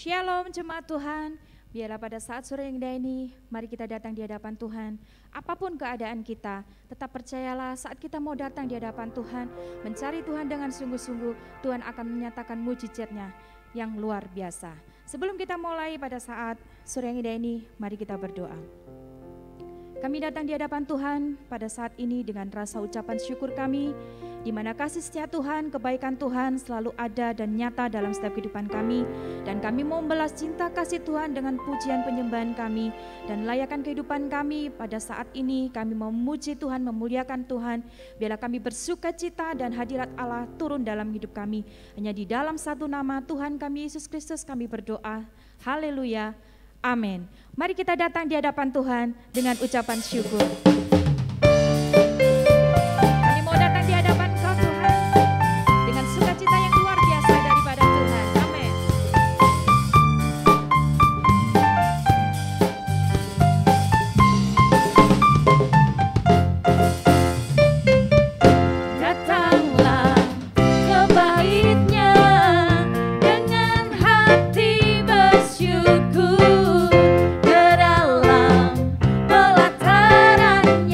Shalom jemaat Tuhan, biarlah pada saat sore yang indah ini, mari kita datang di hadapan Tuhan. Apapun keadaan kita, tetap percayalah saat kita mau datang di hadapan Tuhan, mencari Tuhan dengan sungguh-sungguh, Tuhan akan menyatakan mujizat-Nya yang luar biasa. Sebelum kita mulai pada saat sore yang indah ini, mari kita berdoa. Kami datang di hadapan Tuhan pada saat ini dengan rasa ucapan syukur kami, di mana kasih setia Tuhan, kebaikan Tuhan selalu ada dan nyata dalam setiap kehidupan kami. Dan kami mau membalas cinta kasih Tuhan dengan pujian penyembahan kami dan layakan kehidupan kami pada saat ini. Kami mau memuji Tuhan, memuliakan Tuhan. Biarlah kami bersuka cita dan hadirat Allah turun dalam hidup kami. Hanya di dalam satu nama Tuhan kami Yesus Kristus kami berdoa. Haleluya. Amin. Mari kita datang di hadapan Tuhan dengan ucapan syukur. Kami mau datang di hadapan Kau Tuhan dengan sukacita yang luar biasa daripada Tuhan. Amin. Datanglah ke bait-Nya dengan hati bersyukur. Pelataran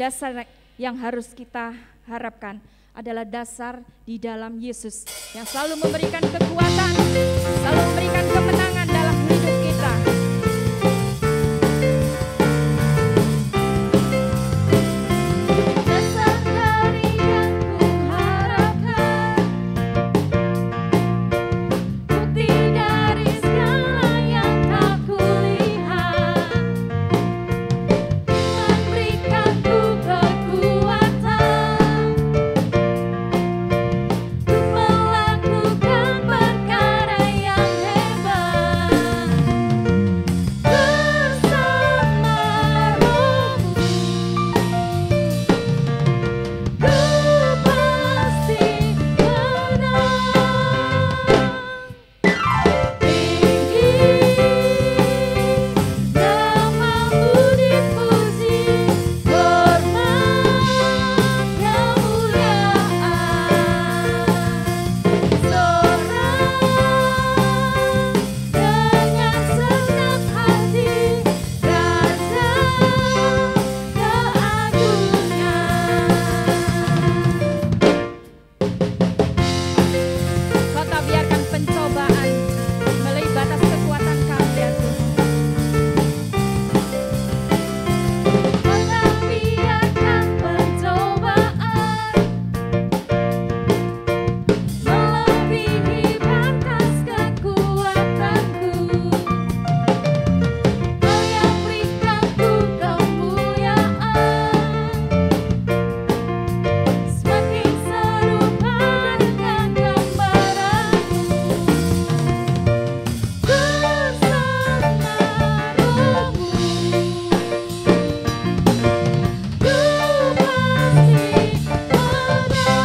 dasar yang harus kita harapkan adalah dasar di dalam Yesus yang selalu memberikan kekuatan, selalu memberikan kemenangan dalam hidup kita. Dasar dari yang kuharapkan, bukti dari segala yang tak kulihat, memberikanku kekuatan untuk melakukan perkara yang hebat bersama Rohmu. Ku pasti menang. Tinggi namamu dipuji, hormat kemuliaan, sorak dengan segenap hati, Raja keagungan. Kau tak biarkan pencobaan melebihi batas kekuatan kami, ya Tuhan. Kau tak biarkan pencobaan melebihi batas kekuatanku. Kau yang berikanku kemuliaan, semakin serupa dengan gambaranmu. Bersama Rohmu, ku pasti menang.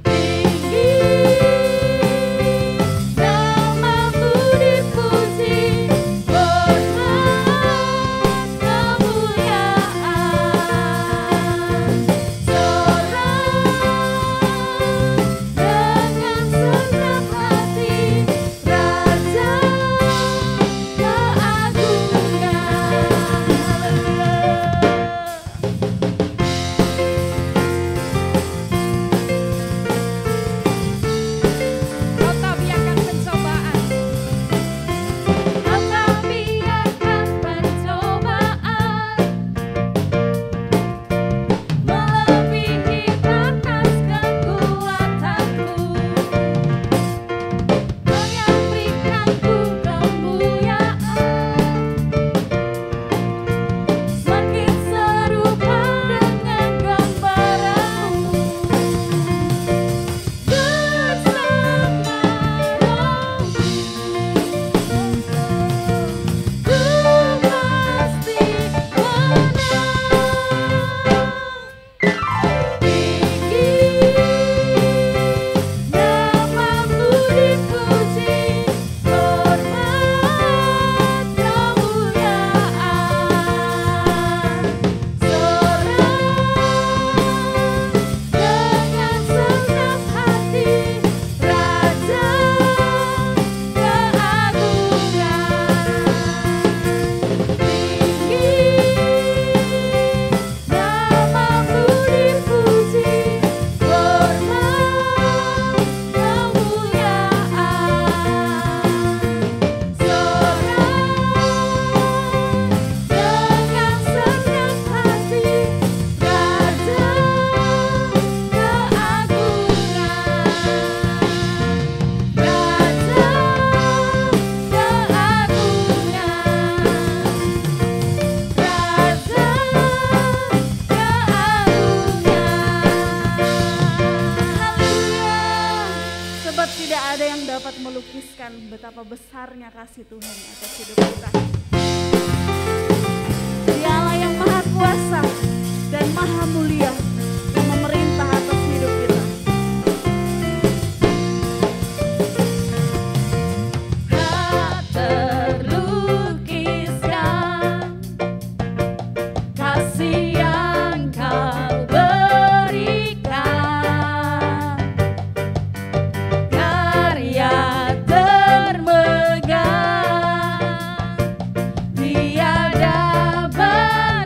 Tinggi namamu dipuji, hormat kemuliaan, sorak dengan segenap hati, Raja keagungan. Kau tak biarkan pencobaan, kau tak biarkan pencobaan melebihi batas kekuatanku. Kau yang berikanku kemuliaan, semakin serupa dengan gambaranmu. Bersama Rohmu, ku pasti menang. Tinggi namamu dipuji, hormat kemuliaan, sorak dengan segenap hati, Raja keagungan. Tinggi namamu dipuji, hormat kemuliaan, Sebab tidak ada yang dapat melukiskan betapa besarnya kasih Tuhan atas hidup kita. Dialah yang maha kuasa dan maha mulia yang memerintah atas hidup kita. Tak terlukiskan kasih yang kau berikan, karya termegah tiada banding.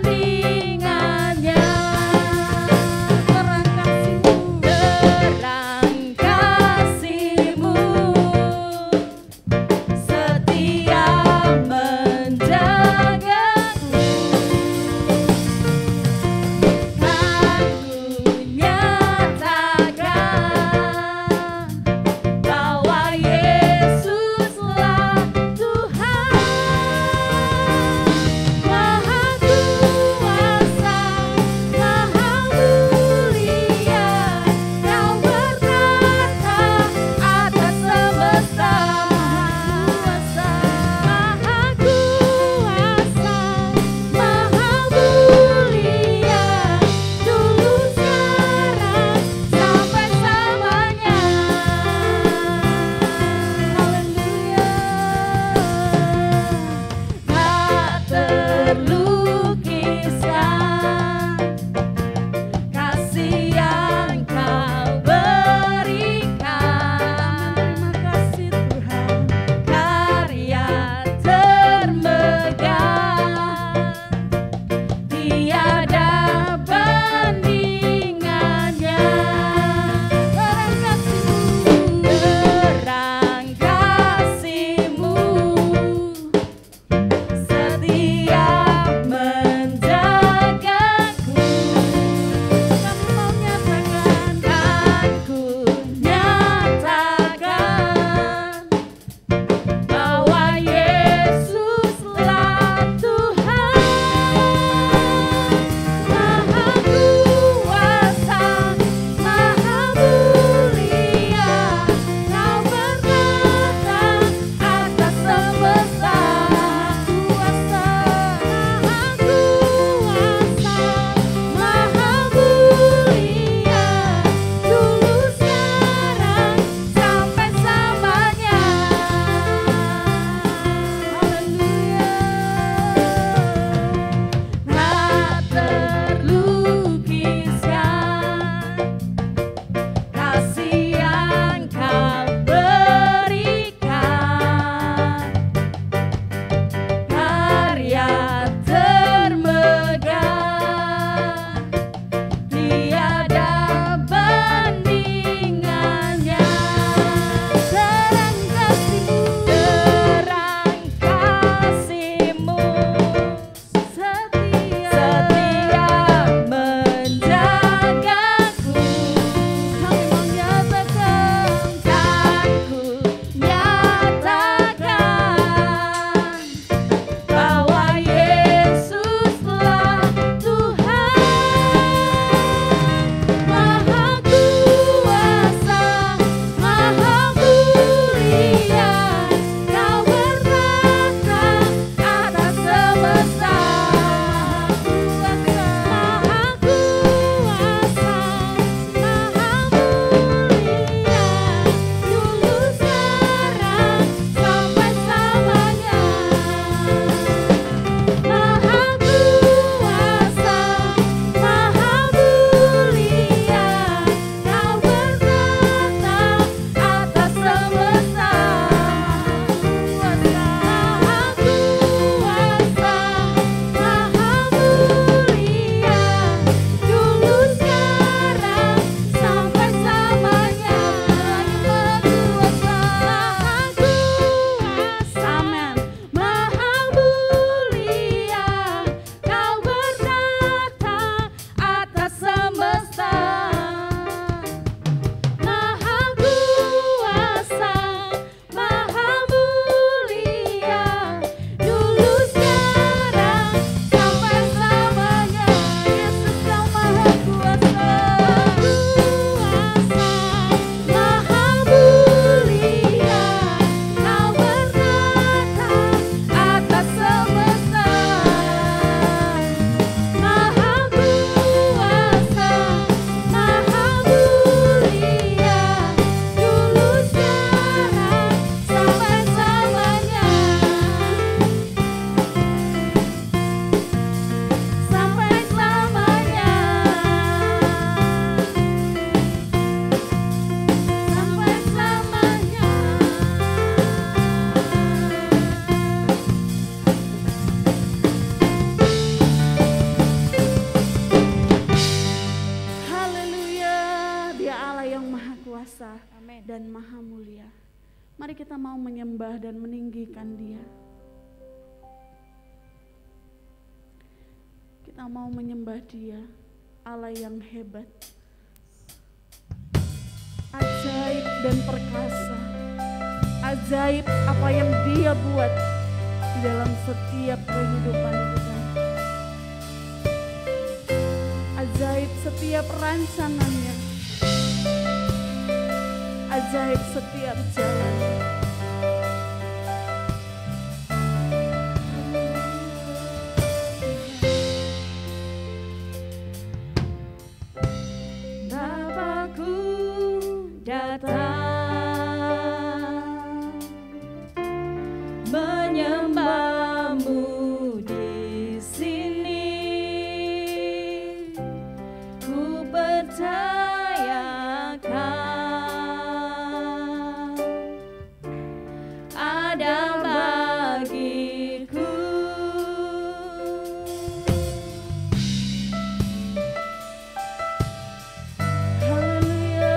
yang maha kuasa Amin. dan maha mulia. Mari kita mau menyembah dan meninggikan Dia. Kita mau menyembah Dia, Allah yang hebat, ajaib dan perkasa. Ajaib apa yang Dia buat di dalam setiap kehidupan kita. Ajaib setiap rancangannya. Ajaib setiap jalan. Bapakku datang menyembahmu di sini. Ku percayakan ada bagiku. Haleluya.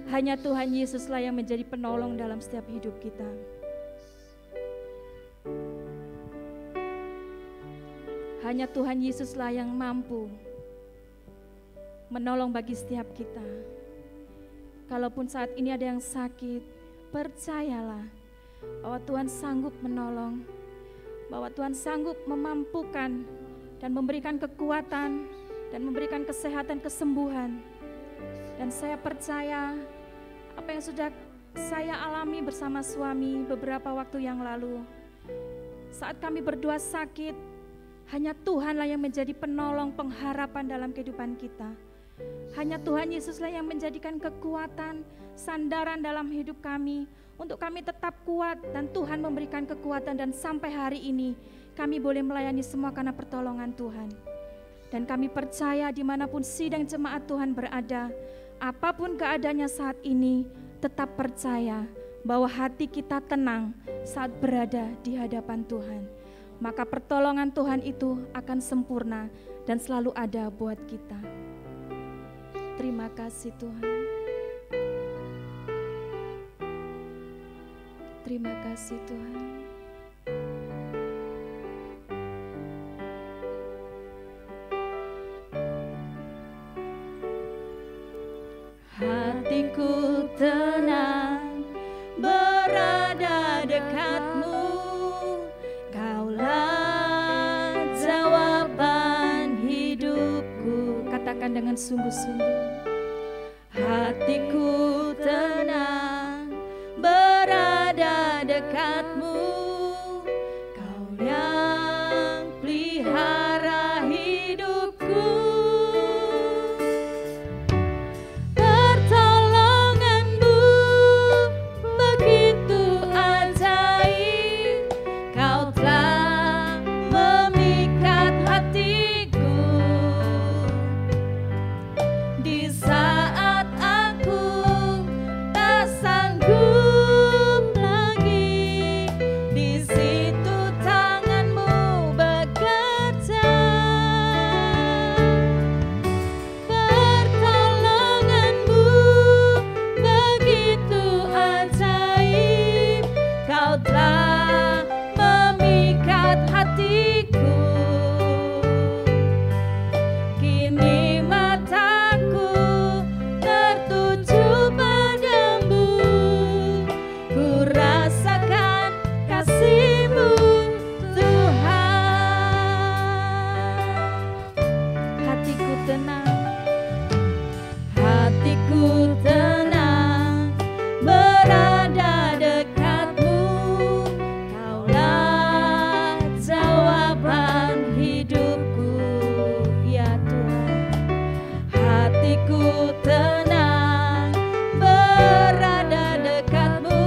Hanya Tuhan Yesuslah yang menjadi penolong dalam setiap hidup kita. Hanya Tuhan Yesuslah yang mampu menolong bagi setiap kita. Kalaupun saat ini ada yang sakit, percayalah bahwa Tuhan sanggup menolong, bahwa Tuhan sanggup memampukan dan memberikan kekuatan dan memberikan kesehatan, kesembuhan. Dan saya percaya apa yang sudah saya alami bersama suami beberapa waktu yang lalu. Saat kami berdua sakit, hanya Tuhanlah yang menjadi penolong, pengharapan dalam kehidupan kita. Hanya Tuhan Yesuslah yang menjadikan kekuatan, sandaran dalam hidup kami, untuk kami tetap kuat, dan Tuhan memberikan kekuatan, dan sampai hari ini kami boleh melayani semua karena pertolongan Tuhan. Dan kami percaya dimanapun sidang jemaat Tuhan berada, apapun keadaannya saat ini, tetap percaya bahwa hati kita tenang saat berada di hadapan Tuhan. Maka pertolongan Tuhan itu akan sempurna dan selalu ada buat kita. Terima kasih Tuhan. Terima kasih Tuhan. Hatiku tenang berada dekatmu, Kaulah jawaban hidupku. Katakan dengan sungguh-sungguh. Hatiku tenang berada dekatmu, Kau yang pelihara hidupku. Pertolonganmu begitu ajaib, Kau telah memikat hatiku. Di saat aku tak sanggup lagi, di situ tanganmu bekerja. Pertolonganmu begitu ajaib, Kau telah memikat hatiku. Kini mataku tertuju padamu, ku rasakan kasih-Mu Tuhan. Hatiku tenang. Hatiku tenang berada dekatmu, Kaulah jawaban hidupku. Ya Tuhan, hatiku tenang berada dekatmu,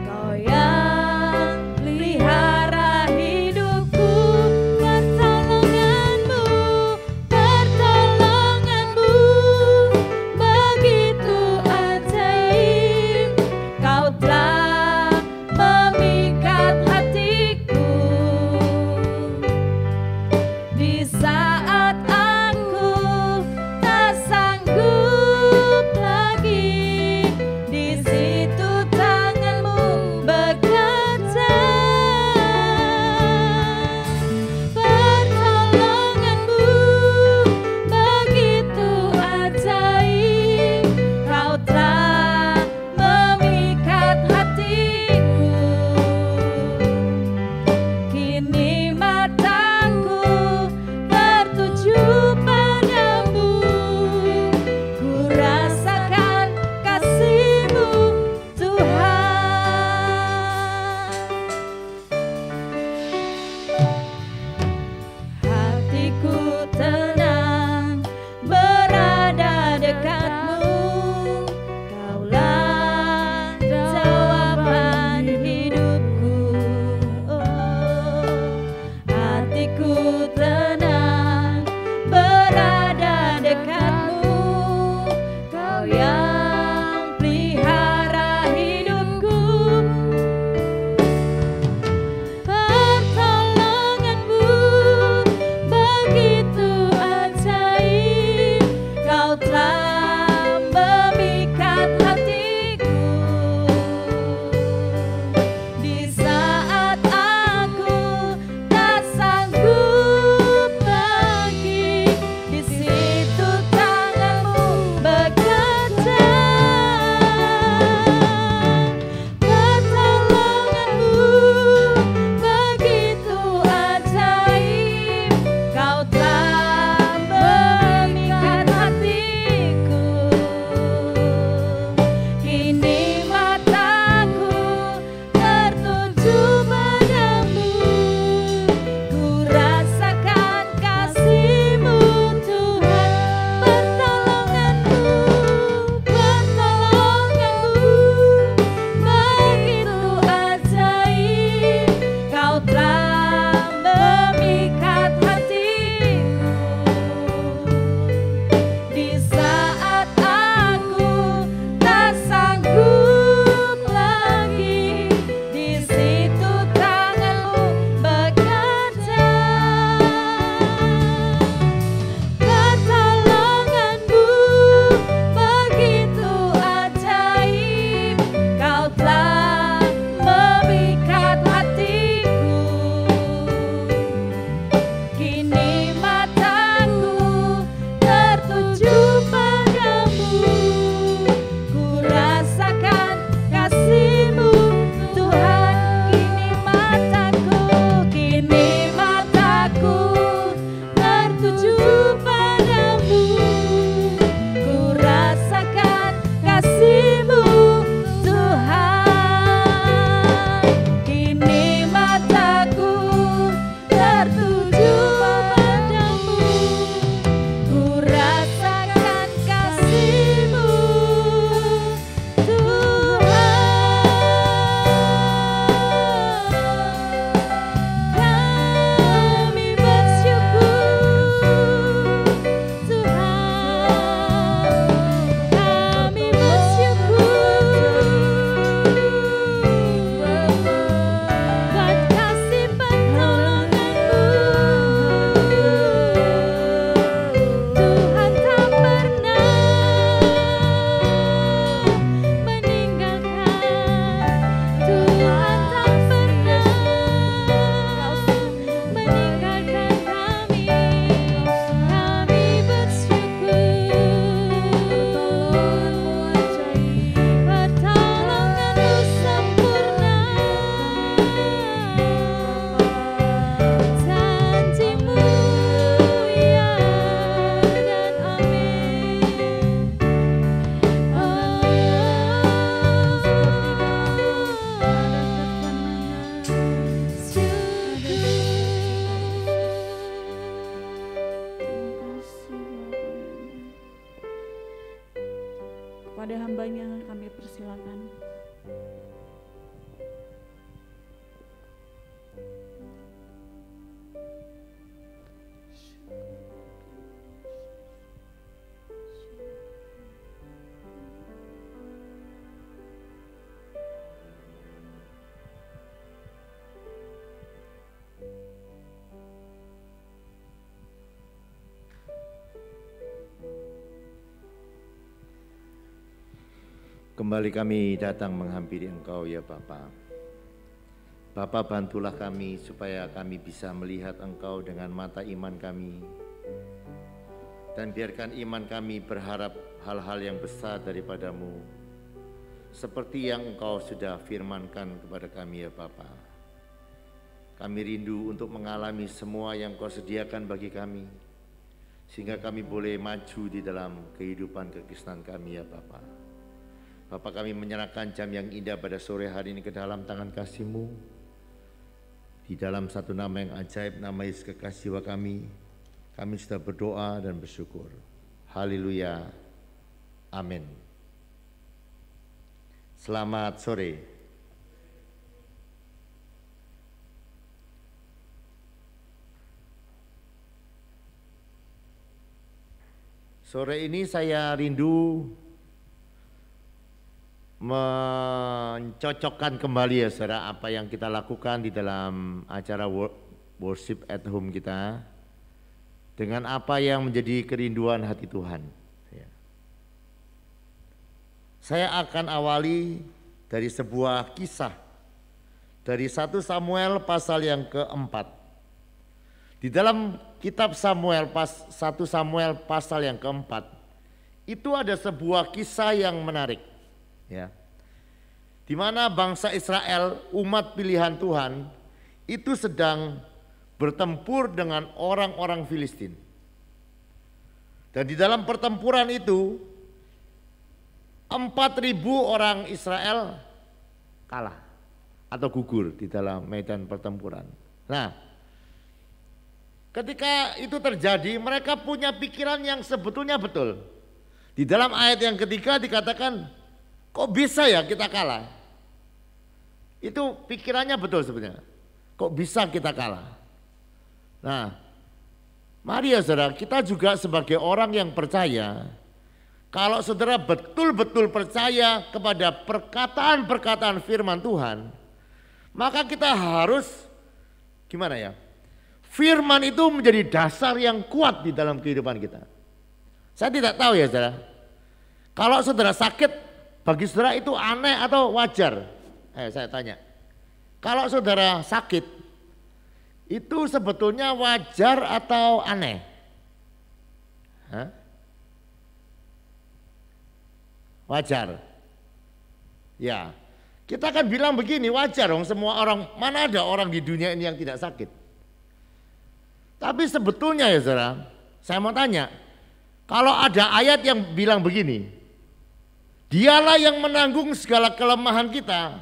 Kau yang pelihara hidupku. Pertolonganmu begitu ajaib, Kau telah memikat hatiku. Di saat aku tak sanggup kepada hambanya kami persilakan. Kembali kami datang menghampiri Engkau ya Bapa. Bapa, bantulah kami supaya kami bisa melihat Engkau dengan mata iman kami. Dan biarkan iman kami berharap hal-hal yang besar daripadamu. Seperti yang Engkau sudah firmankan kepada kami ya Bapa. Kami rindu untuk mengalami semua yang Kau sediakan bagi kami. Sehingga kami boleh maju di dalam kehidupan kekristenan kami ya Bapa. Bapa, kami menyerahkan jam yang indah pada sore hari ini ke dalam tangan kasih-Mu. Di dalam satu nama yang ajaib, nama Yesus kekasih jiwa kami sudah berdoa dan bersyukur. Haleluya. Amin. Selamat sore. Sore ini saya rindu mencocokkan kembali ya saudara apa yang kita lakukan di dalam acara worship at home kita dengan apa yang menjadi kerinduan hati Tuhan. Saya akan awali dari sebuah kisah dari 1 Samuel pasal yang keempat. Di dalam kitab 1 Samuel pasal yang keempat itu ada sebuah kisah yang menarik. Ya, di mana bangsa Israel, umat pilihan Tuhan, itu sedang bertempur dengan orang-orang Filistin. Dan di dalam pertempuran itu 4.000 orang Israel kalah atau gugur di dalam medan pertempuran. Nah, ketika itu terjadi, mereka punya pikiran yang sebetulnya betul. Di dalam ayat yang ketiga dikatakan, kok bisa ya kita kalah? Itu pikirannya betul sebenarnya. Kok bisa kita kalah? Nah, mari ya saudara, kita juga sebagai orang yang percaya, kalau saudara betul-betul percaya kepada perkataan-perkataan firman Tuhan, maka kita harus gimana ya? Firman itu menjadi dasar yang kuat di dalam kehidupan kita. Saya tidak tahu ya saudara, kalau saudara sakit, bagi saudara itu aneh atau wajar? Saya tanya. Kalau saudara sakit, itu sebetulnya wajar atau aneh? Hah? Wajar. Ya, kita akan bilang begini, wajar dong semua orang, mana ada orang di dunia ini yang tidak sakit. Tapi sebetulnya ya saudara, saya mau tanya, kalau ada ayat yang bilang begini, Dialah yang menanggung segala kelemahan kita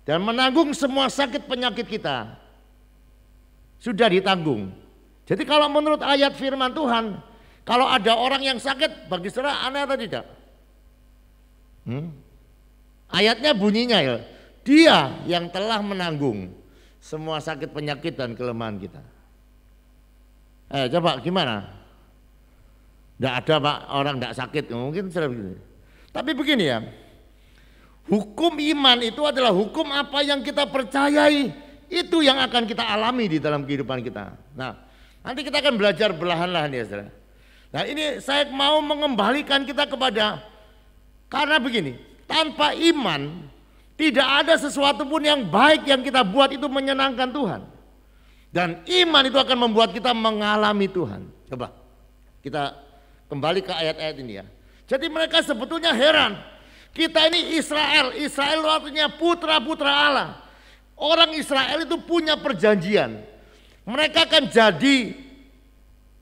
dan menanggung semua sakit penyakit kita. Sudah ditanggung. Jadi kalau menurut ayat firman Tuhan, kalau ada orang yang sakit, bagi saudara aneh atau tidak? Ayatnya bunyinya ya, Dia yang telah menanggung semua sakit penyakit dan kelemahan kita. Coba gimana? Tidak ada Pak orang tidak sakit, mungkin sudah begini. Tapi begini ya, hukum iman itu adalah hukum apa yang kita percayai, itu yang akan kita alami di dalam kehidupan kita. Nah, nanti kita akan belajar belahan-lahan ya saudara. Nah ini saya mau mengembalikan kita kepada, karena begini, tanpa iman tidak ada sesuatu pun yang baik yang kita buat itu menyenangkan Tuhan. Dan iman itu akan membuat kita mengalami Tuhan. Coba kita kembali ke ayat-ayat ini ya. Jadi mereka sebetulnya heran. Kita ini Israel artinya putra-putra Allah. Orang Israel itu punya perjanjian. Mereka akan jadi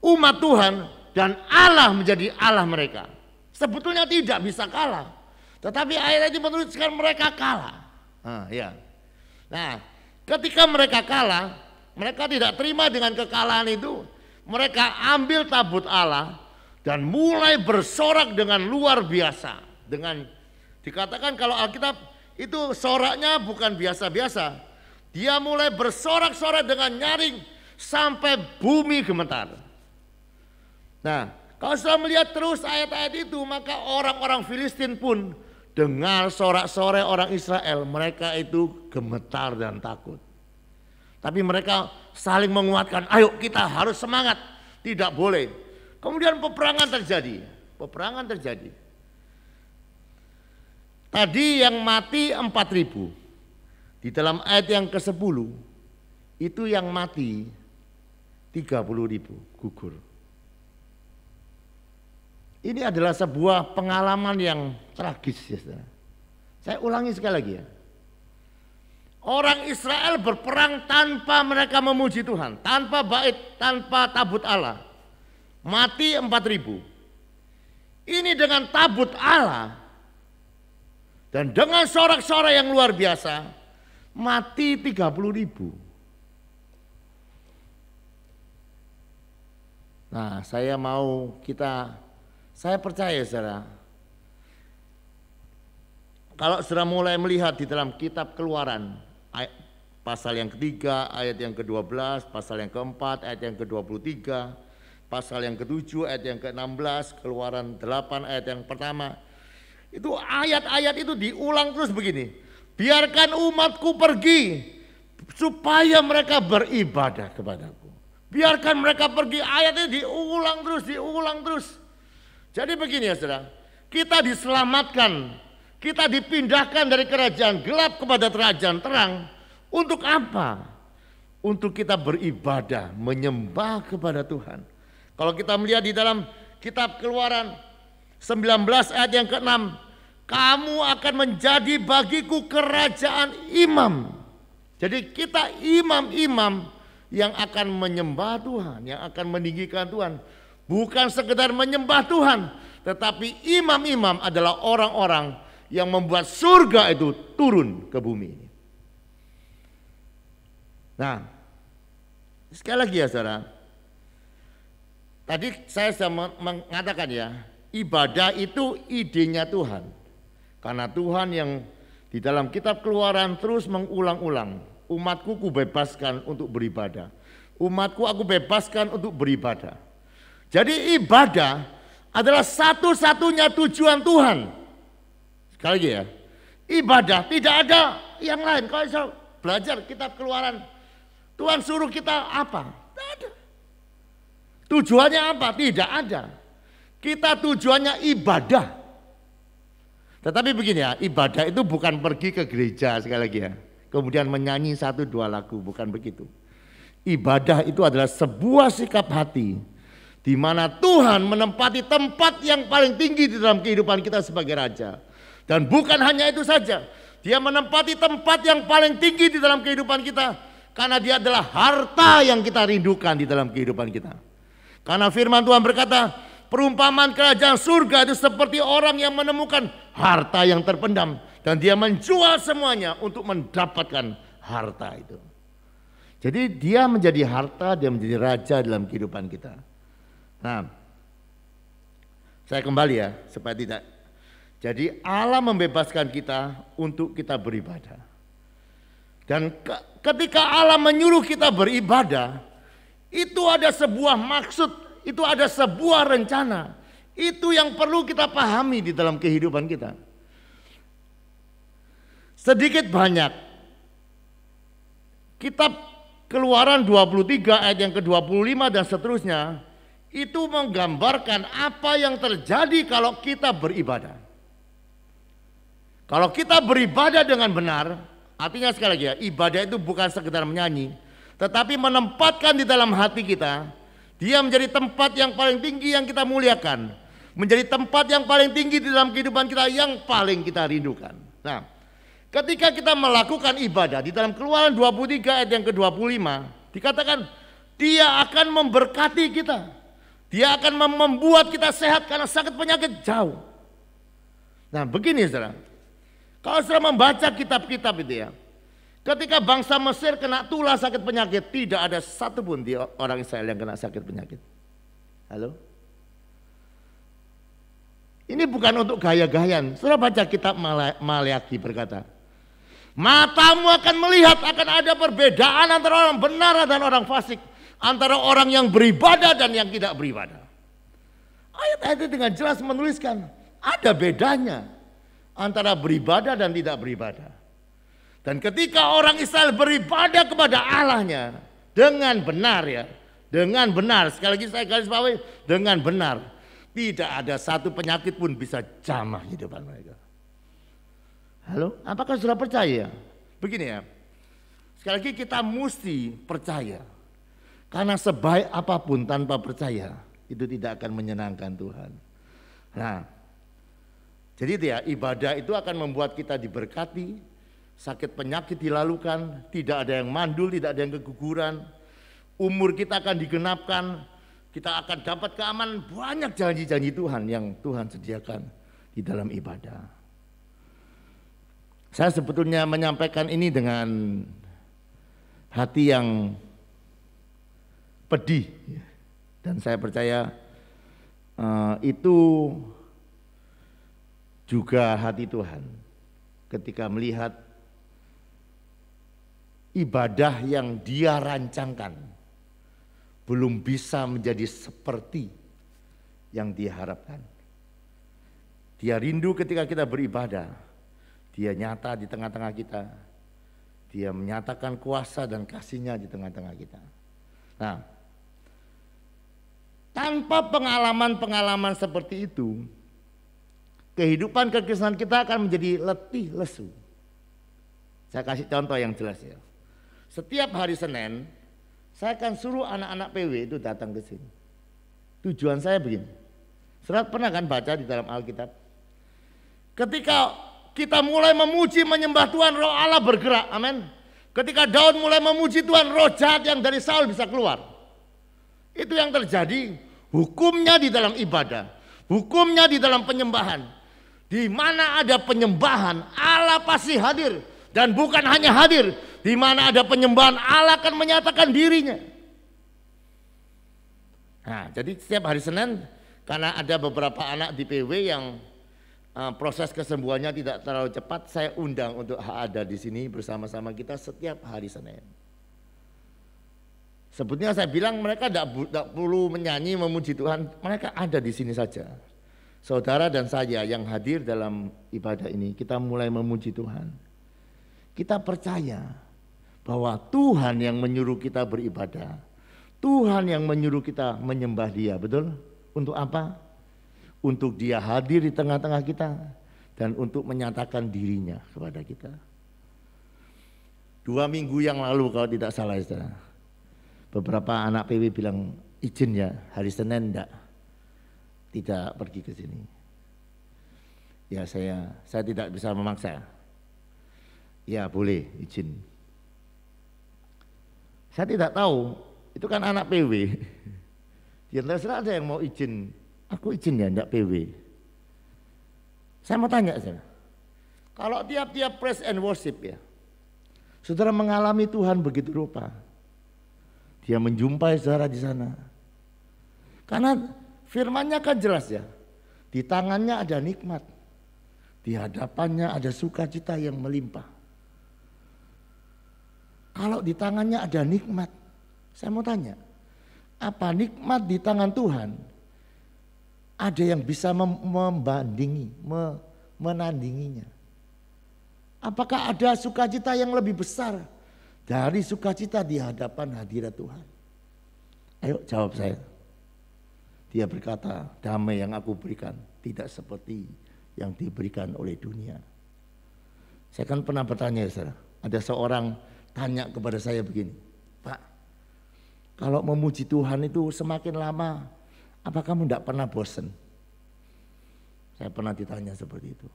umat Tuhan dan Allah menjadi Allah mereka. Sebetulnya tidak bisa kalah. Tetapi ayat ini menuliskan mereka kalah. Nah, ketika mereka kalah, mereka tidak terima dengan kekalahan itu. Mereka ambil tabut Allah dan mulai bersorak dengan luar biasa, dengan Dikatakan kalau Alkitab itu soraknya bukan biasa-biasa. Dia mulai bersorak-sorak dengan nyaring sampai bumi gemetar. Nah, kalau sudah melihat terus ayat-ayat itu, maka orang-orang Filistin pun dengar sorak-sorai orang Israel, mereka itu gemetar dan takut. Tapi mereka saling menguatkan, ayo kita harus semangat, tidak boleh. Kemudian peperangan terjadi. Tadi yang mati 4.000, di dalam ayat yang ke-10 itu yang mati 30.000 gugur. Ini adalah sebuah pengalaman yang tragis ya saudara. Saya ulangi sekali lagi ya. Orang Israel berperang tanpa mereka memuji Tuhan, tanpa bait, tanpa tabut Allah. Mati 4.000. Ini dengan tabut Allah dan dengan sorak-sorai yang luar biasa, mati 30.000. Nah, saya percaya saudara, kalau saudara mulai melihat di dalam kitab Keluaran, pasal yang ketiga, ayat yang ke-12, pasal yang keempat, ayat yang ke-23, pasal yang ke-7, ayat yang ke-16, Keluaran 8, ayat yang pertama, itu ayat-ayat itu diulang terus begini, biarkan umatku pergi supaya mereka beribadah kepadaku. Biarkan mereka pergi, ayatnya diulang terus. Jadi begini ya saudara, kita diselamatkan, kita dipindahkan dari kerajaan gelap kepada kerajaan terang. Untuk apa? Untuk kita beribadah, menyembah kepada Tuhan. Kalau kita melihat di dalam kitab Keluaran 19 ayat yang ke-6, kamu akan menjadi bagiku kerajaan imam. Jadi kita imam-imam yang akan menyembah Tuhan, yang akan meninggikan Tuhan. Bukan sekedar menyembah Tuhan, tetapi imam-imam adalah orang-orang yang membuat surga itu turun ke bumi. Nah, sekali lagi ya saudara, tadi saya sudah mengatakan ya, ibadah itu idenya Tuhan. Karena Tuhan yang di dalam kitab Keluaran terus mengulang-ulang, umatku kubebaskan untuk beribadah. Umatku aku bebaskan untuk beribadah. Jadi ibadah adalah satu-satunya tujuan Tuhan. Sekali lagi ya, ibadah tidak ada yang lain. Kalau saya belajar kitab Keluaran, Tuhan suruh kita apa? Tidak ada. Tujuannya apa? Tidak ada. Kita tujuannya ibadah. Tetapi begini ya, ibadah itu bukan pergi ke gereja sekali lagi ya, kemudian menyanyi 1-2 lagu, bukan begitu. Ibadah itu adalah sebuah sikap hati di mana Tuhan menempati tempat yang paling tinggi di dalam kehidupan kita sebagai raja. Dan bukan hanya itu saja, dia menempati tempat yang paling tinggi di dalam kehidupan kita karena dia adalah harta yang kita rindukan di dalam kehidupan kita. Karena firman Tuhan berkata, perumpamaan kerajaan surga itu seperti orang yang menemukan harta yang terpendam dan dia menjual semuanya untuk mendapatkan harta itu. Jadi dia menjadi harta, dia menjadi raja dalam kehidupan kita. Nah, saya kembali ya supaya tidak. Jadi Allah membebaskan kita untuk kita beribadah. Dan ketika Allah menyuruh kita beribadah, itu ada sebuah maksud, itu ada sebuah rencana. Itu yang perlu kita pahami di dalam kehidupan kita. Sedikit banyak, kitab Keluaran 23 ayat yang ke-25 dan seterusnya, itu menggambarkan apa yang terjadi kalau kita beribadah. Kalau kita beribadah dengan benar, artinya sekali lagi ya, ibadah itu bukan sekedar menyanyi, tetapi menempatkan di dalam hati kita, dia menjadi tempat yang paling tinggi yang kita muliakan, menjadi tempat yang paling tinggi di dalam kehidupan kita yang paling kita rindukan. Nah, ketika kita melakukan ibadah di dalam Keluaran 23 ayat yang ke-25, dikatakan dia akan memberkati kita, dia akan membuat kita sehat karena sakit penyakit jauh. Nah begini saudara, kalau saudara membaca kitab-kitab itu ya, ketika bangsa Mesir kena tulah sakit penyakit, tidak ada satupun di orang Israel yang kena sakit penyakit. Halo? Ini bukan untuk gaya-gayaan. Saudara baca kitab Maleakhi berkata, matamu akan melihat akan ada perbedaan antara orang benar dan orang fasik, antara orang yang beribadah dan yang tidak beribadah. Ayat-ayat itu dengan jelas menuliskan ada bedanya antara beribadah dan tidak beribadah. Dan ketika orang Israel beribadah kepada Allahnya dengan benar ya, dengan benar, sekali lagi saya garis bawahi, dengan benar, tidak ada satu penyakit pun bisa jamah di depan mereka. Halo, apakah sudah percaya? Begini ya, sekali lagi kita mesti percaya. Karena sebaik apapun tanpa percaya, itu tidak akan menyenangkan Tuhan. Nah, jadi itu ya, ibadah itu akan membuat kita diberkati, sakit penyakit dilalukan, tidak ada yang mandul, tidak ada yang keguguran, umur kita akan digenapkan, kita akan dapat keamanan, banyak janji-janji Tuhan yang Tuhan sediakan di dalam ibadah. Saya sebetulnya menyampaikan ini dengan hati yang pedih, dan saya percaya itu juga hati Tuhan ketika melihat ibadah yang Dia rancangkan belum bisa menjadi seperti yang Dia harapkan. Dia rindu ketika kita beribadah, Dia nyata di tengah-tengah kita, Dia menyatakan kuasa dan kasih-Nya di tengah-tengah kita. Nah, tanpa pengalaman-pengalaman seperti itu, kehidupan kekristenan kita akan menjadi letih lesu. Saya kasih contoh yang jelas ya. Setiap hari Senin, saya akan suruh anak-anak PW itu datang ke sini. Tujuan saya begini. Saudara pernah kan baca di dalam Alkitab? Ketika kita mulai memuji menyembah Tuhan, roh Allah bergerak. Amin. Ketika Daud mulai memuji Tuhan, roh jahat yang dari Saul bisa keluar. Itu yang terjadi. Hukumnya di dalam ibadah, hukumnya di dalam penyembahan. Di mana ada penyembahan, Allah pasti hadir. Dan bukan hanya hadir, di mana ada penyembahan, Allah akan menyatakan dirinya. Nah, jadi setiap hari Senin, karena ada beberapa anak di PW yang proses kesembuhannya tidak terlalu cepat, saya undang untuk ada di sini bersama-sama kita setiap hari Senin. Sebetulnya saya bilang mereka tidak perlu menyanyi memuji Tuhan, mereka ada di sini saja. Saudara dan saya yang hadir dalam ibadah ini, kita mulai memuji Tuhan. Kita percaya bahwa Tuhan yang menyuruh kita beribadah, Tuhan yang menyuruh kita menyembah Dia, betul? Untuk apa? Untuk Dia hadir di tengah-tengah kita dan untuk menyatakan dirinya kepada kita. 2 minggu yang lalu kalau tidak salah, saudara, beberapa anak PW bilang izin ya hari Senin tidak pergi ke sini. Ya saya tidak bisa memaksa. Ya boleh izin. Saya tidak tahu, itu kan anak PW. Di antara ada yang mau izin, aku izin ya enggak PW. Saya mau tanya saudara, kalau tiap-tiap praise and worship ya, saudara mengalami Tuhan begitu rupa, Dia menjumpai saudara di sana. Karena firman-Nya kan jelas ya, di tangannya ada nikmat, di hadapannya ada sukacita yang melimpah. Kalau di tangannya ada nikmat, saya mau tanya, apa nikmat di tangan Tuhan ada yang bisa membandingi, menandinginya? Apakah ada sukacita yang lebih besar dari sukacita di hadapan hadirat Tuhan? Ayo jawab saya. Dia berkata, damai yang aku berikan tidak seperti yang diberikan oleh dunia. Saya kan pernah bertanya, saudara, ada seorang tanya kepada saya begini, Pak, kalau memuji Tuhan itu semakin lama, apa kamu tidak pernah bosan? Saya pernah ditanya seperti itu.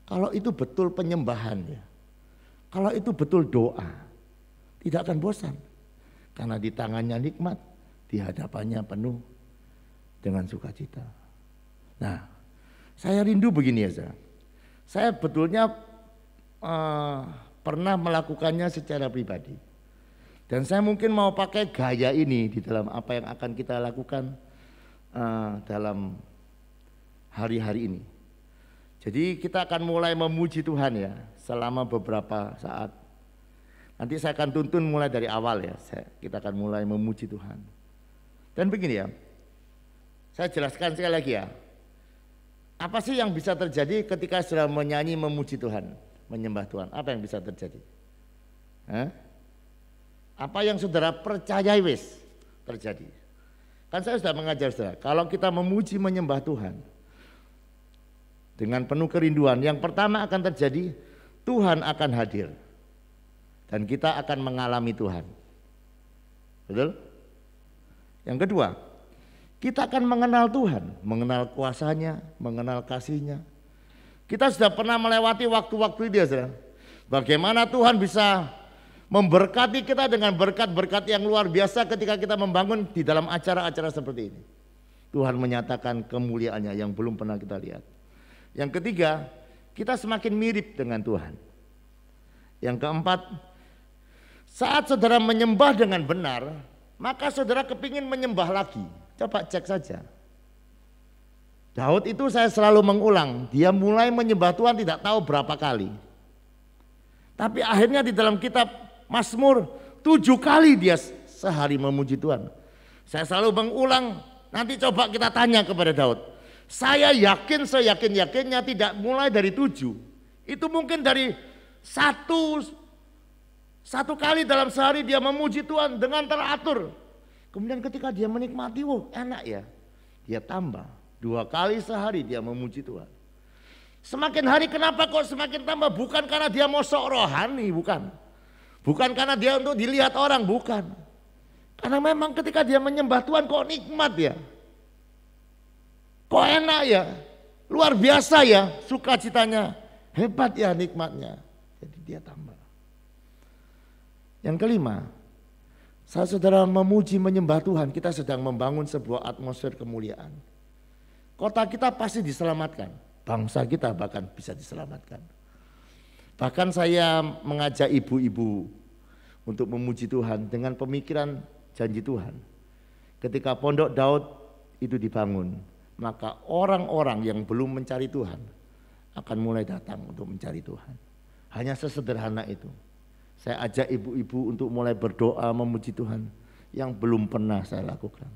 Kalau itu betul penyembahan ya, kalau itu betul doa, tidak akan bosan. Karena di tangannya nikmat, di hadapannya penuh dengan sukacita. Nah, saya rindu begini ya, saya betulnya pernah melakukannya secara pribadi. Dan saya mungkin mau pakai gaya ini di dalam apa yang akan kita lakukan dalam hari-hari ini. Jadi kita akan mulai memuji Tuhan ya selama beberapa saat. Nanti saya akan tuntun mulai dari awal ya, kita akan mulai memuji Tuhan. Dan begini ya, saya jelaskan sekali lagi ya. Apa sih yang bisa terjadi ketika sudah menyanyi memuji Tuhan, menyembah Tuhan? Apa yang bisa terjadi? Apa yang saudara percayai wis terjadi? Kan saya sudah mengajar saudara, kalau kita memuji menyembah Tuhan dengan penuh kerinduan, yang pertama akan terjadi, Tuhan akan hadir. Dan kita akan mengalami Tuhan. Betul? Yang kedua, kita akan mengenal Tuhan, mengenal kuasanya, mengenal kasihnya. Kita sudah pernah melewati waktu-waktu itu ya saudara. Bagaimana Tuhan bisa memberkati kita dengan berkat-berkat yang luar biasa ketika kita membangun di dalam acara-acara seperti ini. Tuhan menyatakan kemuliaannya yang belum pernah kita lihat. Yang ketiga, kita semakin mirip dengan Tuhan. Yang keempat, saat saudara menyembah dengan benar, maka saudara kepingin menyembah lagi. Coba cek saja. Daud itu saya selalu mengulang, dia mulai menyembah Tuhan tidak tahu berapa kali. Tapi akhirnya di dalam kitab Mazmur 7 kali dia sehari memuji Tuhan. Saya selalu mengulang, nanti coba kita tanya kepada Daud. Saya yakin seyakin-yakinnya tidak mulai dari 7. Itu mungkin dari satu kali dalam sehari dia memuji Tuhan dengan teratur. Kemudian ketika dia menikmati, enak ya, dia tambah 2 kali sehari dia memuji Tuhan. Semakin hari kenapa kok semakin tambah? Bukan karena dia mau sok rohani, bukan. Bukan karena dia untuk dilihat orang, bukan. Karena memang ketika dia menyembah Tuhan kok nikmat ya. Kok enak ya, luar biasa ya sukacitanya, hebat ya nikmatnya. Jadi dia tambah. Yang kelima, saat saudara memuji menyembah Tuhan, kita sedang membangun sebuah atmosfer kemuliaan. Kota kita pasti diselamatkan, bangsa kita bahkan bisa diselamatkan. Bahkan saya mengajak ibu-ibu untuk memuji Tuhan dengan pemikiran janji Tuhan. Ketika Pondok Daud itu dibangun, maka orang-orang yang belum mencari Tuhan akan mulai datang untuk mencari Tuhan. Hanya sesederhana itu. Saya ajak ibu-ibu untuk mulai berdoa memuji Tuhan yang belum pernah saya lakukan.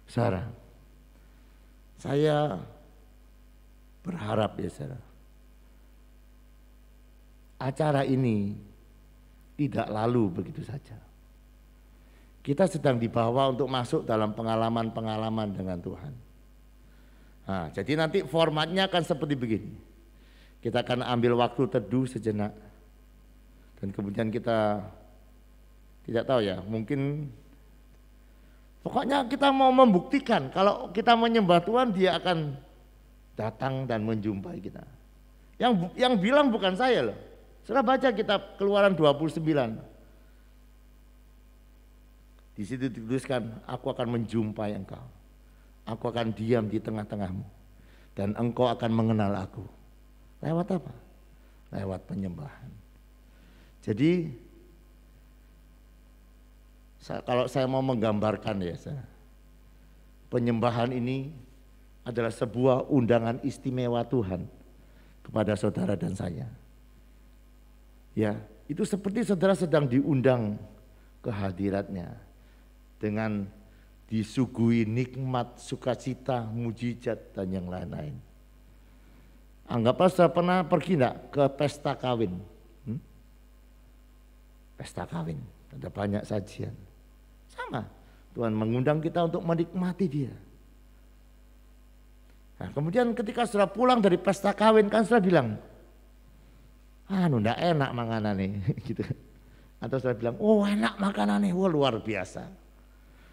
Saudara, saya berharap ya saudara, acara ini tidak lalu begitu saja. Kita sedang dibawa untuk masuk dalam pengalaman-pengalaman dengan Tuhan. Nah, jadi nanti formatnya akan seperti begini. Kita akan ambil waktu teduh sejenak. Dan kemudian kita tidak tahu ya, mungkin pokoknya kita mau membuktikan kalau kita menyembah Tuhan dia akan datang dan menjumpai kita. Yang bilang bukan saya loh. Sudah baca kitab Keluaran 29. Di situ dituliskan, aku akan menjumpai engkau. Aku akan diam di tengah-tengahmu. Dan engkau akan mengenal aku. Lewat apa? Lewat penyembahan. Jadi kalau saya mau menggambarkan ya, penyembahan ini adalah sebuah undangan istimewa Tuhan kepada saudara dan saya. Ya, itu seperti saudara sedang diundang ke hadiratnya dengan disuguhi nikmat, sukacita, mujizat dan yang lain-lain. Anggaplah saudara pernah pergi enggak ke pesta kawin? Pesta kawin, ada banyak sajian. Sama, Tuhan mengundang kita untuk menikmati dia. Nah, kemudian ketika saudara pulang dari pesta kawin kan saudara bilang, enggak enak makanan nih, gitu. Atau saudara bilang, oh enak makanan nih, wah luar biasa.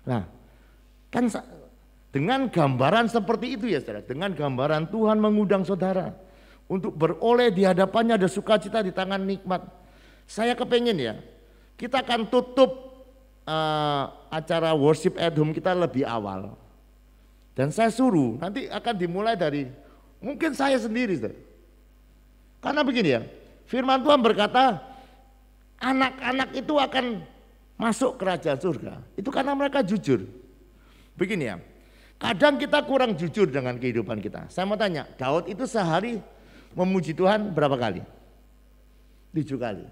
Nah, kan dengan gambaran seperti itu ya saudara, dengan gambaran Tuhan mengundang saudara untuk beroleh di hadapannya ada sukacita di tangan nikmat. Saya kepengen ya, kita akan tutup acara worship at home kita lebih awal. Dan saya suruh nanti akan dimulai dari mungkin saya sendiri saudara. Karena begini ya, firman Tuhan berkata anak-anak itu akan masuk kerajaan surga. Itu karena mereka jujur. Begini ya, Kadang kita kurang jujur dengan kehidupan kita. Saya mau tanya, Daud itu sehari memuji Tuhan berapa kali? 7 kali.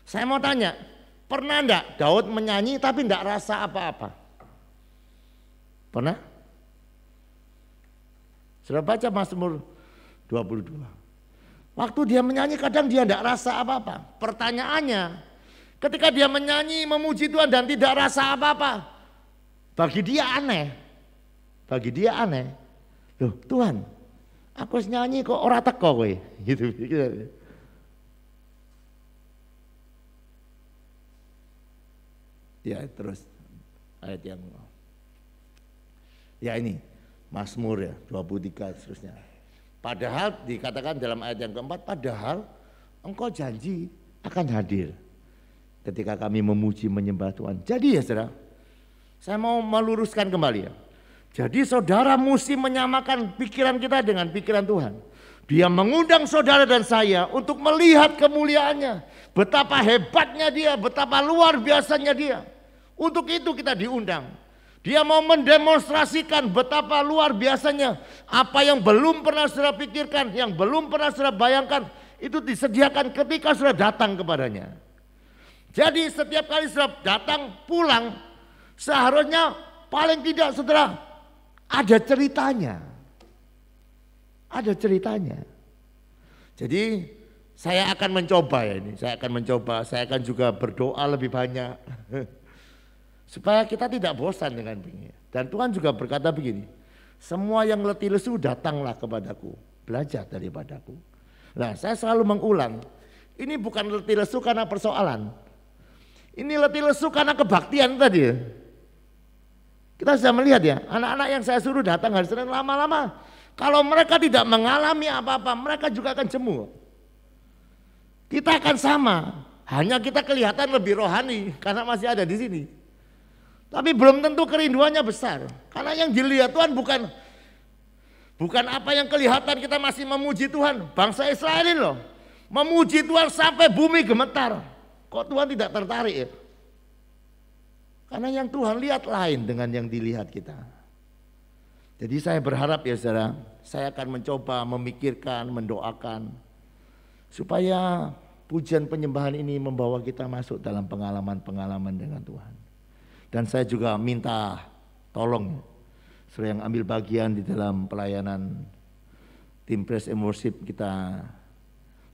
Saya mau tanya, pernah enggak Daud menyanyi tapi enggak rasa apa-apa? Pernah? Sudah baca Mazmur 22. Waktu dia menyanyi kadang dia enggak rasa apa-apa. Pertanyaannya, ketika dia menyanyi memuji Tuhan dan tidak rasa apa-apa, bagi dia aneh. Bagi dia aneh. Loh Tuhan, aku nyanyi kok ora teko kowe. Gitu. Ya terus ayat yang ya ini Mazmur ya 23 seterusnya. Padahal dikatakan dalam ayat yang keempat, padahal engkau janji akan hadir ketika kami memuji menyembah Tuhan. Jadi ya saudara, saya mau meluruskan kembali ya. Jadi saudara mesti menyamakan pikiran kita dengan pikiran Tuhan. Dia mengundang saudara dan saya untuk melihat kemuliaannya. Betapa hebatnya dia, betapa luar biasanya dia. Untuk itu kita diundang. Dia mau mendemonstrasikan betapa luar biasanya. Apa yang belum pernah saudara pikirkan, yang belum pernah saudara bayangkan, itu disediakan ketika saudara datang kepadanya. Jadi setiap kali saudara datang pulang, seharusnya paling tidak saudara ada ceritanya. Ada ceritanya. Jadi saya akan mencoba ya ini, saya akan juga berdoa lebih banyak. Supaya kita tidak bosan dengan ini. Dan Tuhan juga berkata begini, semua yang letih lesu datanglah kepadaku, belajar daripadaku. Nah saya selalu mengulang, ini bukan letih lesu karena persoalan. Ini letih lesu karena kebaktian tadi. Kita sudah melihat ya, anak-anak yang saya suruh datang hari Senin lama-lama, kalau mereka tidak mengalami apa-apa, mereka juga akan jemu. Kita akan sama, hanya kita kelihatan lebih rohani karena masih ada di sini. Tapi belum tentu kerinduannya besar. Karena yang dilihat Tuhan bukan apa yang kelihatan kita masih memuji Tuhan. Bangsa Israel ini loh, memuji Tuhan sampai bumi gemetar. Kok Tuhan tidak tertarik ya? Karena yang Tuhan lihat lain dengan yang dilihat kita. Jadi saya berharap ya saudara, saya akan mencoba memikirkan, mendoakan. Supaya pujian penyembahan ini membawa kita masuk dalam pengalaman-pengalaman dengan Tuhan. Dan saya juga minta tolong saudara yang ambil bagian di dalam pelayanan tim Praise and Worship, kita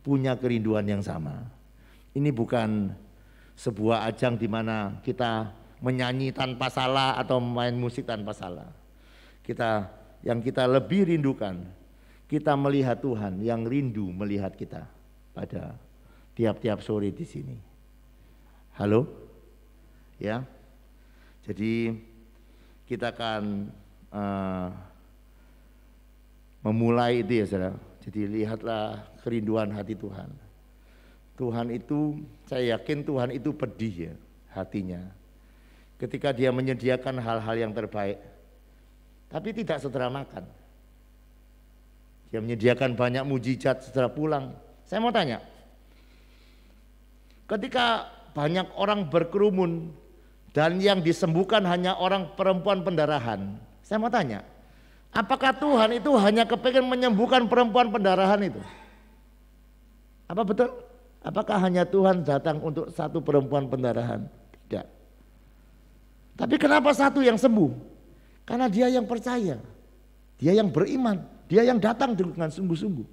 punya kerinduan yang sama. Ini bukan sebuah ajang di mana kita menyanyi tanpa salah atau main musik tanpa salah. Yang kita lebih rindukan, kita melihat Tuhan yang rindu melihat kita pada tiap-tiap sore di sini. Halo? Ya. Jadi kita akan memulai itu ya saudara. Jadi lihatlah kerinduan hati Tuhan. Tuhan itu, saya yakin Tuhan itu pedih ya hatinya. Ketika dia menyediakan hal-hal yang terbaik. Tapi tidak saudara makan. Dia menyediakan banyak mujizat saudara pulang. Saya mau tanya. Ketika banyak orang berkerumun dan yang disembuhkan hanya orang perempuan pendarahan. Saya mau tanya, apakah Tuhan itu hanya kepengen menyembuhkan perempuan pendarahan itu? Apa betul? Apakah hanya Tuhan datang untuk satu perempuan pendarahan? Tidak. Tapi kenapa satu yang sembuh? Karena dia yang percaya, dia yang beriman, dia yang datang dengan sungguh-sungguh.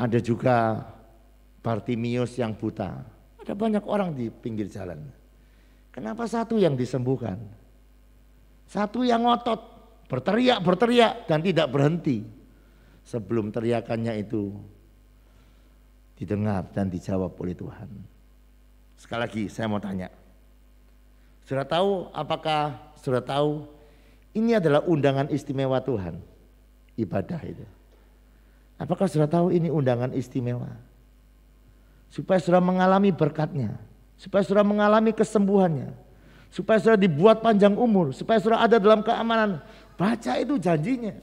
Ada juga Bartimius yang buta. Ada banyak orang di pinggir jalan. Kenapa satu yang disembuhkan? Satu yang ngotot, berteriak dan tidak berhenti. Sebelum teriakannya itu didengar dan dijawab oleh Tuhan. Sekali lagi saya mau tanya. Sudah tahu ini adalah undangan istimewa Tuhan? Ibadah itu. Apakah sudah tahu ini undangan istimewa? Supaya saudara mengalami berkatnya, supaya saudara mengalami kesembuhannya, supaya saudara dibuat panjang umur, supaya saudara ada dalam keamanan. Baca itu janjinya.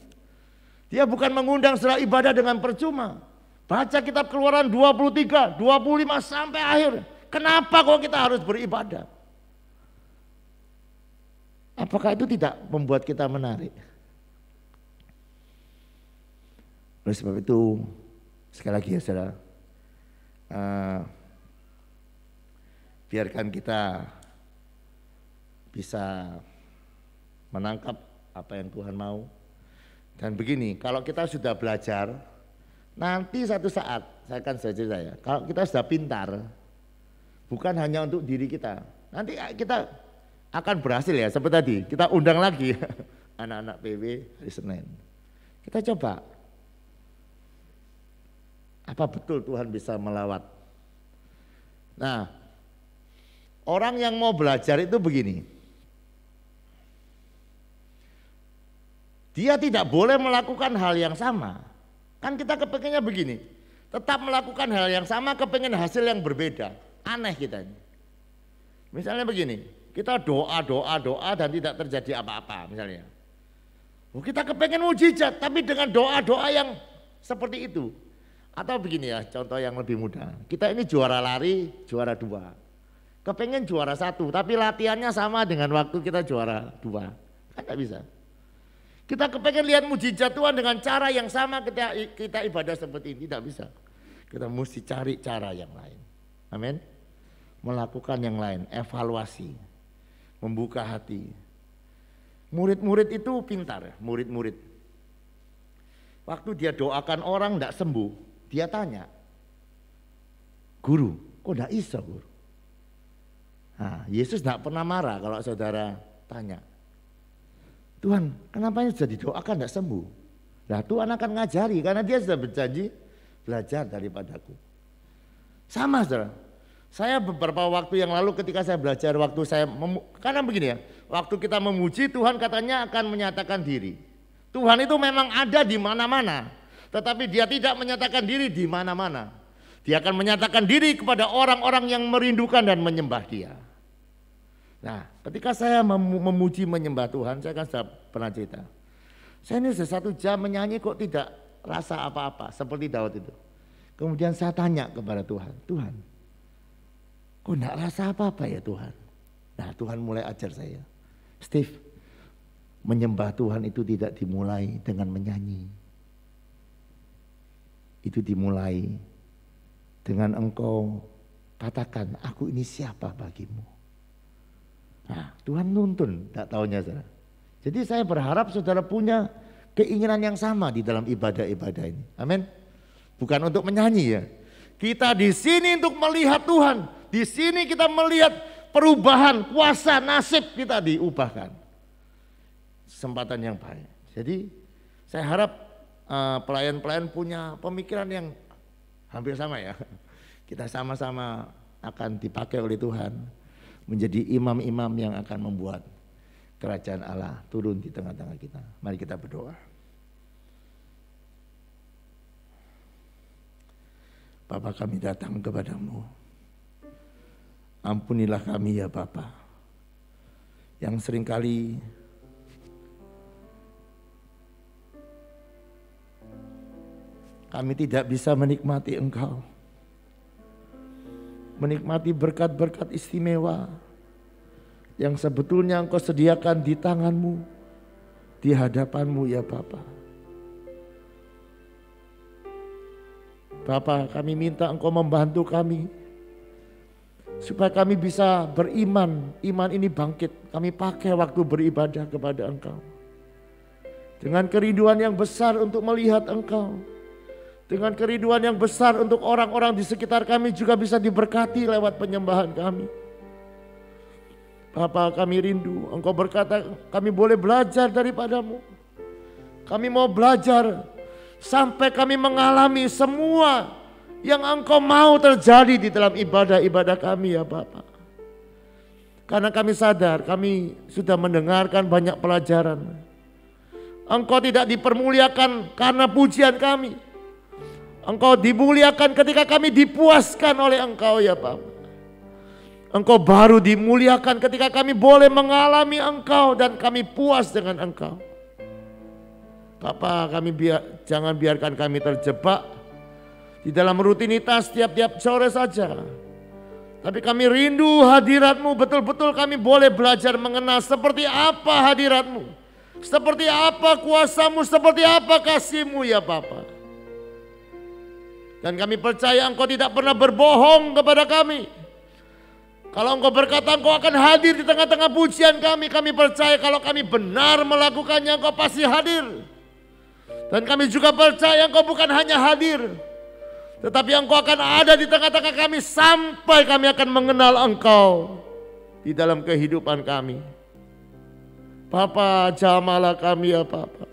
Dia bukan mengundang saudara ibadah dengan percuma. Baca kitab Keluaran 23, 25 sampai akhir. Kenapa kok kita harus beribadah? Apakah itu tidak membuat kita menarik? Oleh sebab itu, sekali lagi ya saudara, biarkan kita bisa menangkap apa yang Tuhan mau. Dan begini, kalau kita sudah belajar, nanti satu saat, saya akan cerita ya, kalau kita sudah pintar, bukan hanya untuk diri kita, nanti kita akan berhasil ya, seperti tadi, kita undang lagi anak-anak PW hari Senin. Kita coba, apa betul Tuhan bisa melawat? Nah, orang yang mau belajar itu begini, dia tidak boleh melakukan hal yang sama. Kan kita kepengennya begini, tetap melakukan hal yang sama, kepengen hasil yang berbeda. Aneh kita ini. Misalnya begini, kita doa dan tidak terjadi apa-apa misalnya. Kita kepengen mujizat tapi dengan doa-doa yang seperti itu. Atau begini ya, contoh yang lebih mudah. Kita ini juara lari, juara 2. Kepengen juara 1 tapi latihannya sama dengan waktu kita juara 2. Kan tidak bisa. Kita kepengen lihat mujizat Tuhan dengan cara yang sama kita ibadah seperti ini, tidak bisa. Kita mesti cari cara yang lain. Amin. Melakukan yang lain, evaluasi, membuka hati. Murid-murid itu pintar, murid-murid. Waktu dia doakan orang tidak sembuh, dia tanya, guru, kok tidak bisa guru? Nah, Yesus tidak pernah marah kalau saudara tanya, Tuhan, kenapa ini sudah didoakan tidak sembuh? Nah, Tuhan akan ngajari karena dia sudah berjanji belajar daripadaku. Sama saudara, saya beberapa waktu yang lalu ketika saya belajar, waktu saya karena begini ya, waktu kita memuji Tuhan katanya akan menyatakan diri. Tuhan itu memang ada di mana-mana, tetapi dia tidak menyatakan diri di mana-mana. Dia akan menyatakan diri kepada orang-orang yang merindukan dan menyembah dia. Nah, ketika saya memuji menyembah Tuhan, saya kan sudah pernah cerita. Saya ini sudah 1 jam menyanyi kok tidak rasa apa-apa, seperti Daud itu. Kemudian saya tanya kepada Tuhan, Tuhan, kok tidak rasa apa-apa ya Tuhan? Nah, Tuhan mulai ajar saya, Steve, menyembah Tuhan itu tidak dimulai dengan menyanyi. Itu dimulai dengan engkau katakan, aku ini siapa bagimu. Nah, Tuhan nuntun, tak taunya saudara. Jadi saya berharap saudara punya keinginan yang sama di dalam ibadah-ibadah ini. Amin. Bukan untuk menyanyi ya. Kita di sini untuk melihat Tuhan. Di sini kita melihat perubahan, kuasa, nasib kita diubahkan. Kesempatan yang baik. Jadi saya harap pelayan-pelayan punya pemikiran yang hampir sama ya. Kita sama-sama akan dipakai oleh Tuhan menjadi imam-imam yang akan membuat kerajaan Allah turun di tengah-tengah kita. Mari kita berdoa. Bapa, kami datang kepadamu. Ampunilah kami ya Bapa, yang seringkali kami tidak bisa menikmati Engkau. Menikmati berkat-berkat istimewa yang sebetulnya Engkau sediakan di tangan-Mu, di hadapan-Mu ya Bapa. Bapa, kami minta Engkau membantu kami supaya kami bisa beriman, iman ini bangkit. Kami pakai waktu beribadah kepada Engkau dengan kerinduan yang besar untuk melihat Engkau. Dengan kerinduan yang besar untuk orang-orang di sekitar kami juga bisa diberkati lewat penyembahan kami. Bapa, kami rindu, Engkau berkata kami boleh belajar daripadamu. Kami mau belajar sampai kami mengalami semua yang Engkau mau terjadi di dalam ibadah-ibadah kami ya Bapa. Karena kami sadar kami sudah mendengarkan banyak pelajaran. Engkau tidak dipermuliakan karena pujian kami. Engkau dimuliakan ketika kami dipuaskan oleh Engkau ya Bapa. Engkau baru dimuliakan ketika kami boleh mengalami Engkau dan kami puas dengan Engkau. Bapa, jangan biarkan kami terjebak di dalam rutinitas tiap-tiap sore saja. Tapi kami rindu hadirat-Mu, betul-betul kami boleh belajar mengenal seperti apa hadirat-Mu, seperti apa kuasa-Mu, seperti apa kasih-Mu ya Bapa. Dan kami percaya Engkau tidak pernah berbohong kepada kami. Kalau Engkau berkata Engkau akan hadir di tengah-tengah pujian kami percaya kalau kami benar melakukannya Engkau pasti hadir. Dan kami juga percaya Engkau bukan hanya hadir, tetapi Engkau akan ada di tengah-tengah kami sampai kami akan mengenal Engkau di dalam kehidupan kami. Bapa, jamalah kami ya Bapa.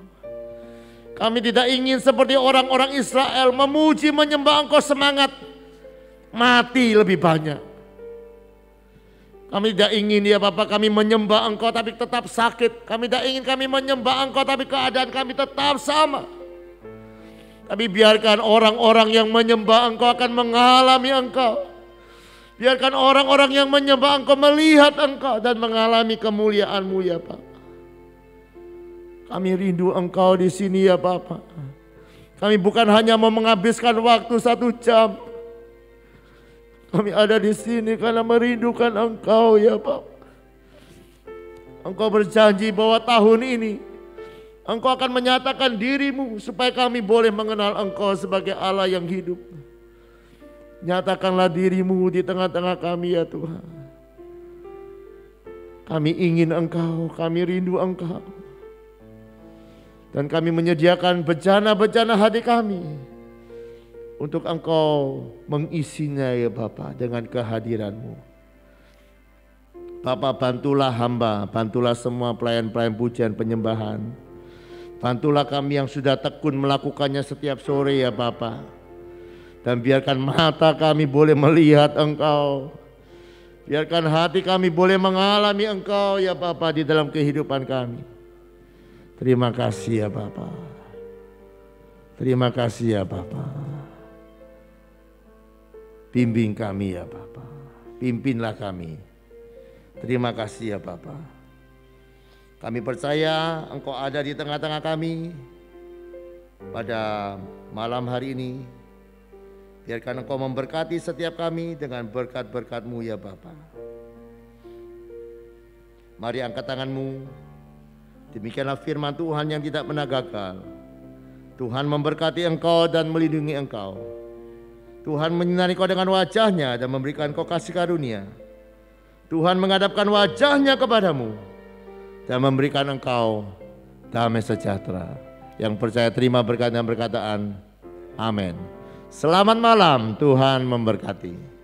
Kami tidak ingin seperti orang-orang Israel memuji menyembah Engkau semangat, mati lebih banyak. Kami tidak ingin ya Bapa kami menyembah Engkau tapi tetap sakit. Kami tidak ingin kami menyembah Engkau tapi keadaan kami tetap sama. Tapi biarkan orang-orang yang menyembah Engkau akan mengalami Engkau. Biarkan orang-orang yang menyembah Engkau melihat Engkau dan mengalami kemuliaan-Mu ya Bapa. Kami rindu Engkau di sini ya Bapa. Kami bukan hanya mau menghabiskan waktu 1 jam. Kami ada di sini karena merindukan Engkau ya Bapa. Engkau berjanji bahwa tahun ini Engkau akan menyatakan diri-Mu supaya kami boleh mengenal Engkau sebagai Allah yang hidup. Nyatakanlah diri-Mu di tengah-tengah kami ya Tuhan. Kami ingin Engkau, kami rindu Engkau. Dan kami menyediakan bejana-bejana hati kami untuk Engkau mengisinya ya Bapa dengan kehadiran-Mu. Bapa, bantulah hamba, bantulah semua pelayan-pelayan pujian penyembahan. Bantulah kami yang sudah tekun melakukannya setiap sore ya Bapa. Dan biarkan mata kami boleh melihat Engkau. Biarkan hati kami boleh mengalami Engkau ya Bapa di dalam kehidupan kami. Terima kasih ya Bapa. Terima kasih ya Bapa. Bimbing kami ya Bapa. Pimpinlah kami. Terima kasih ya Bapa. Kami percaya Engkau ada di tengah-tengah kami pada malam hari ini. Biarkan Engkau memberkati setiap kami dengan berkat-berkat-Mu ya Bapa. Mari angkat tangan-Mu. Demikianlah firman Tuhan yang tidak pernah gagal. Tuhan memberkati engkau dan melindungi engkau. Tuhan menyinari kau dengan wajah-Nya dan memberikan kau kasih karunia. Tuhan menghadapkan wajah-Nya kepadamu dan memberikan engkau damai sejahtera. Yang percaya terima berkat dan perkataan. Amin. Selamat malam, Tuhan memberkati.